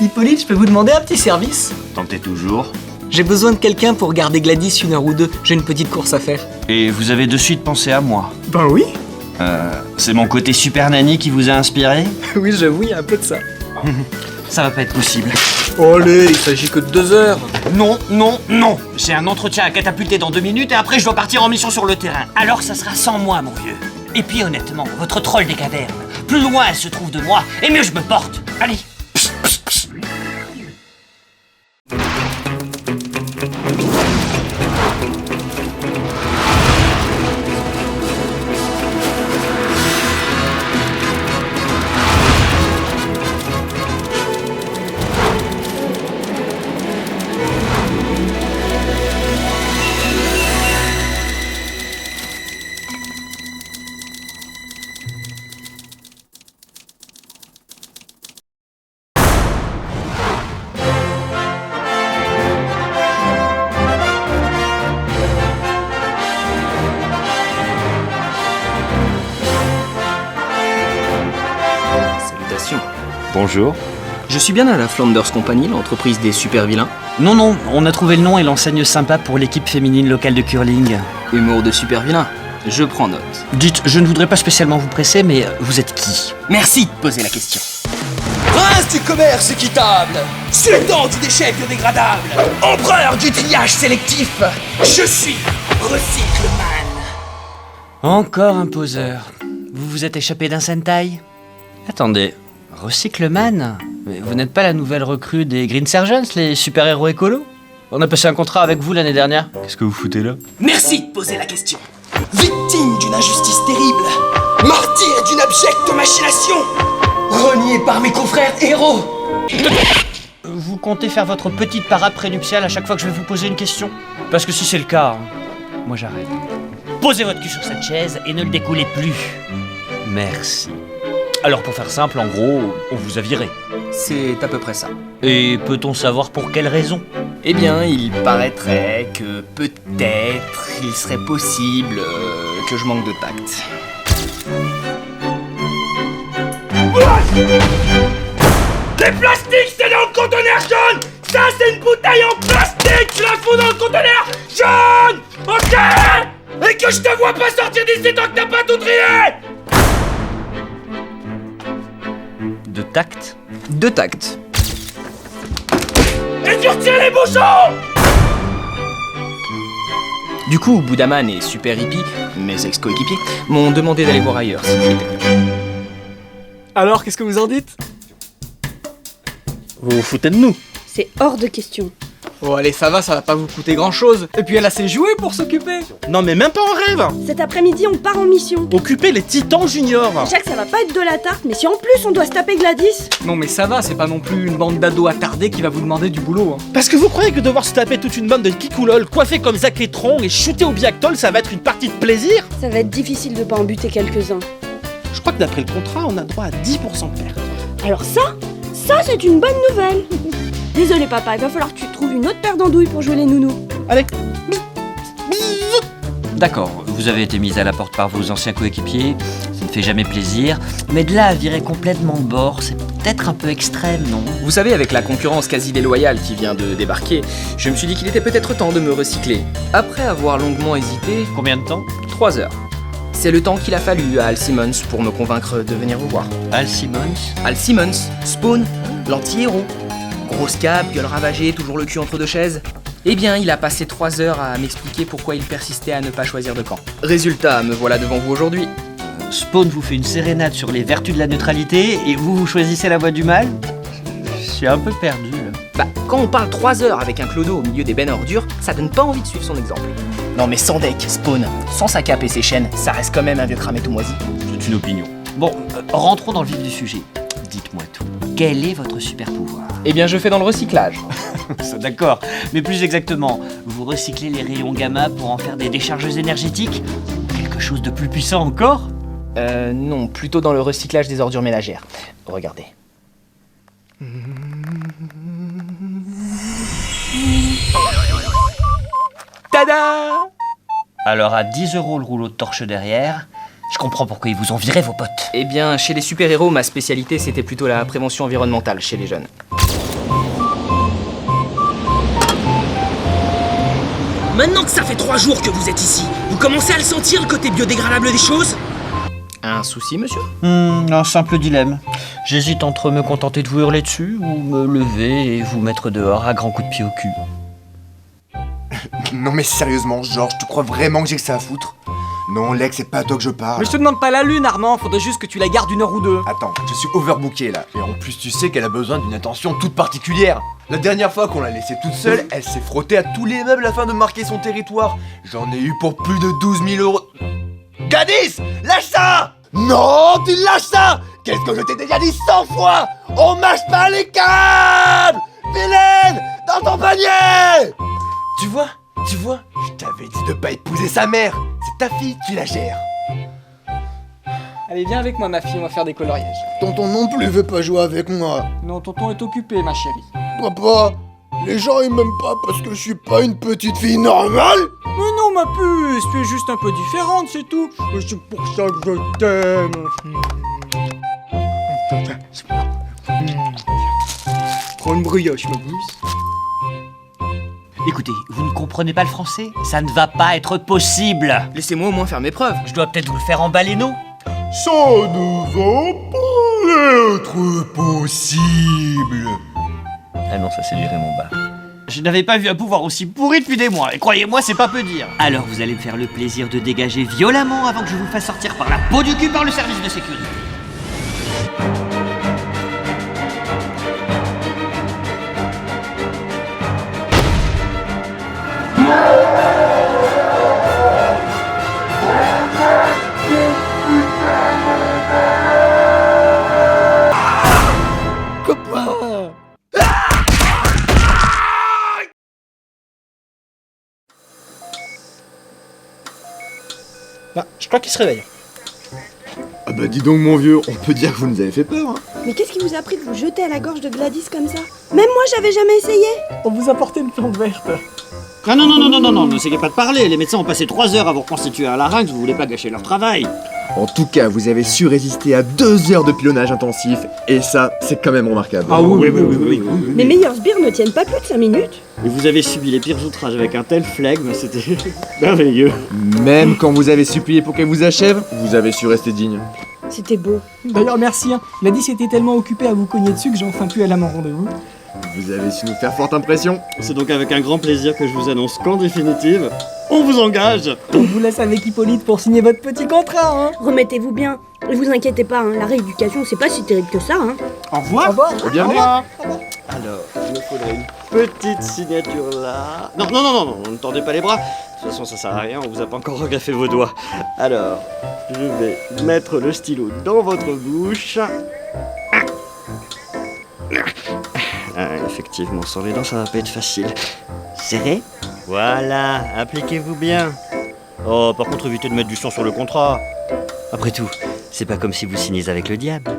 Hippolyte, je peux vous demander un petit service? Tentez toujours. J'ai besoin de quelqu'un pour garder Gladys 1 heure ou 2. J'ai une petite course à faire. Et vous avez de suite pensé à moi. Ben oui. C'est mon côté super nanny qui vous a inspiré? Oui, j'avoue, il y a un peu de ça. Ça va pas être possible. Allez, il s'agit que de 2 heures. Non, non, non. J'ai un entretien à catapulter dans 2 minutes et après je dois partir en mission sur le terrain. Alors ça sera sans moi, mon vieux. Et puis honnêtement, votre troll des cavernes, plus loin elle se trouve de moi, et mieux je me porte. Allez. Salutations. Bonjour. Je suis bien à la Flanders Company, l'entreprise des super vilains. Non, non, on a trouvé le nom et l'enseigne sympa pour l'équipe féminine locale de curling. Humour de super vilain. Je prends note. Dites, je ne voudrais pas spécialement vous presser, mais vous êtes qui? Merci de poser la question. Prince du commerce équitable, sultan du déchet biodégradable, empereur du triage sélectif, je suis Recycleman. Encore un poseur. Vous vous êtes échappé d'un Sentai? Attendez, Recycleman? Mais vous n'êtes pas la nouvelle recrue des Green Sergeants, les super-héros écolos? On a passé un contrat avec vous l'année dernière. Qu'est-ce que vous foutez là? Merci de poser la question. Victime d'une injustice terrible, martyr d'une abjecte machination, renié par mes confrères héros. Vous comptez faire votre petite parade prénuptiale à chaque fois que je vais vous poser une question? Parce que si c'est le cas, moi j'arrête. Posez votre cul sur cette chaise et ne le découlez plus. Merci. Alors pour faire simple, en gros, on vous a viré. C'est à peu près ça. Et peut-on savoir pour quelle raison? Eh bien, il paraîtrait que peut-être il serait possible que je manque de tact. Les plastiques, c'est dans le conteneur jaune. Ça, c'est une bouteille en plastique. Tu la fous dans le conteneur jaune. Ok. Et que je te vois pas sortir d'ici tant que t'as pas tout trié. De tact? De tact. Et tu retires les bouchons. Du coup, Boudaman et Super Hippie, mes ex-coéquipiers, m'ont demandé d'aller voir ailleurs s'il vous plaît. Alors, qu'est-ce que vous en dites? Vous vous foutez de nous? C'est hors de question. Oh allez, ça va pas vous coûter grand-chose. Et puis elle a ses jouets pour s'occuper. Non mais même pas en rêve. Cet après-midi, on part en mission. Occuper les titans juniors. Déjà que ça va pas être de la tarte, mais si en plus on doit se taper Gladys. Non mais ça va, c'est pas non plus une bande d'ados attardés qui va vous demander du boulot. Parce que vous croyez que devoir se taper toute une bande de kikoulol coiffés comme Zac Etron et shooter au biactol, ça va être une partie de plaisir? Ça va être difficile de pas en buter quelques-uns. Je crois que d'après le contrat, on a droit à 10% de perte. Alors ça c'est une bonne nouvelle. Désolé papa, il va falloir que tu trouves une autre paire d'andouilles pour jouer les nounous. Allez. D'accord, vous avez été mise à la porte par vos anciens coéquipiers, ça ne fait jamais plaisir, mais de là à virer complètement de bord, c'est peut-être un peu extrême, non? Vous savez, avec la concurrence quasi déloyale qui vient de débarquer, je me suis dit qu'il était peut-être temps de me recycler. Après avoir longuement hésité, Combien de temps? 3 heures. C'est le temps qu'il a fallu à Al Simmons pour me convaincre de venir vous voir. Al Simmons? Al Simmons, Spawn, l'anti-héros. Grosse cape, gueule ravagée, toujours le cul entre deux chaises. Eh bien, il a passé 3 heures à m'expliquer pourquoi il persistait à ne pas choisir de camp. Résultat, me voilà devant vous aujourd'hui. Spawn vous fait une sérénade sur les vertus de la neutralité et vous choisissez la voie du mal? Je suis un peu perdu là. Bah, quand on parle 3 heures avec un clodo au milieu des bennes à ordures, ça donne pas envie de suivre son exemple. Non mais sans deck, Spawn, sans sa cape et ses chaînes, ça reste quand même un vieux cramé tout moisi. C'est une opinion. Bon, rentrons dans le vif du sujet. Dites-moi tout. Quel est votre super pouvoir? Eh bien, je fais dans le recyclage. Ça, d'accord, mais plus exactement, vous recyclez les rayons gamma pour en faire des décharges énergétiques? Quelque chose de plus puissant encore? Non, plutôt dans le recyclage des ordures ménagères. Regardez. Tada! Alors à 10 € le rouleau de torche derrière, je comprends pourquoi ils vous ont viré vos potes. Eh bien, chez les super-héros, ma spécialité, c'était plutôt la prévention environnementale chez les jeunes. Maintenant que ça fait 3 jours que vous êtes ici, vous commencez à le sentir, le côté biodégradable des choses? Un souci, monsieur? Un simple dilemme. J'hésite entre me contenter de vous hurler dessus ou me lever et vous mettre dehors à grands coups de pied au cul. Non mais sérieusement, Georges, tu crois vraiment que j'ai que ça à foutre? Non, Lex, c'est pas à toi que je parle. Mais je te demande pas la lune, Armand, faudrait juste que tu la gardes 1 heure ou 2. Attends, je suis overbooké là. Et en plus, tu sais qu'elle a besoin d'une attention toute particulière. La dernière fois qu'on l'a laissée toute seule, elle s'est frottée à tous les meubles afin de marquer son territoire. J'en ai eu pour plus de 12 000 euros. Gladys, lâche ça! Non, tu lâches ça! Qu'est-ce que je t'ai déjà dit 100 fois? On mâche pas les câbles! Vilaine, dans ton panier! Tu vois, je t'avais dit de pas épouser sa mère. C'est ta fille qui la gère. Allez, viens avec moi, ma fille, on va faire des coloriages. Tonton non plus veut pas jouer avec moi. Non, tonton est occupé, ma chérie. Papa, les gens ils m'aiment pas parce que je suis pas une petite fille normale. Mais non, ma puce, tu es juste un peu différente, c'est tout. Mais c'est pour ça que je t'aime. Prends une brioche, ma puce. Écoutez, vous ne comprenez pas le français? Ça ne va pas être possible. Laissez-moi au moins faire mes preuves. Je dois peut-être vous le faire en baleineau. Ça ne va pas être possible. Ah non, ça c'est du Raymond Barre. Je n'avais pas vu un pouvoir aussi pourri depuis des mois, et croyez-moi, c'est pas peu dire. Alors vous allez me faire le plaisir de dégager violemment avant que je vous fasse sortir par la peau du cul par le service de sécurité. Bah, je crois qu'il se réveille. Ah bah dis donc mon vieux, on peut dire que vous nous avez fait peur, hein. Mais qu'est-ce qui vous a pris de vous jeter à la gorge de Gladys comme ça? Même moi, j'avais jamais essayé. On vous a porté une plante verte. Ah non, n'essayez pas de parler. Les médecins ont passé 3 heures à vous reconstituer un larynx, vous voulez pas gâcher leur travail. En tout cas, vous avez su résister à 2 heures de pilonnage intensif, et ça, c'est quand même remarquable. Ah oui. Mes meilleurs sbires ne tiennent pas plus de 5 minutes. Et vous avez subi les pires outrages avec un tel flegme, c'était merveilleux. Même quand vous avez supplié pour qu'elle vous achève, vous avez su rester digne. C'était beau. D'ailleurs, merci. Gladys était tellement occupée à vous cogner dessus que j'ai enfin pu aller à mon rendez-vous. Vous avez su nous faire forte impression. C'est donc avec un grand plaisir que je vous annonce qu'en définitive, on vous engage. On vous laisse avec Hippolyte pour signer votre petit contrat, hein. Remettez-vous bien. Et vous inquiétez pas, hein, la rééducation, c'est pas si terrible que ça, hein. Au revoir. Au revoir. Bienvenue. Alors, il me faudrait une petite signature là. Non, ne tendez pas les bras. De toute façon, ça sert à rien, on vous a pas encore regreffé vos doigts. Alors, je vais mettre le stylo dans votre bouche. Ah, effectivement, sans les dents, ça va pas être facile. Serré. Voilà, appliquez-vous bien. Oh, par contre, évitez de mettre du sang sur le contrat. Après tout, c'est pas comme si vous signez avec le diable.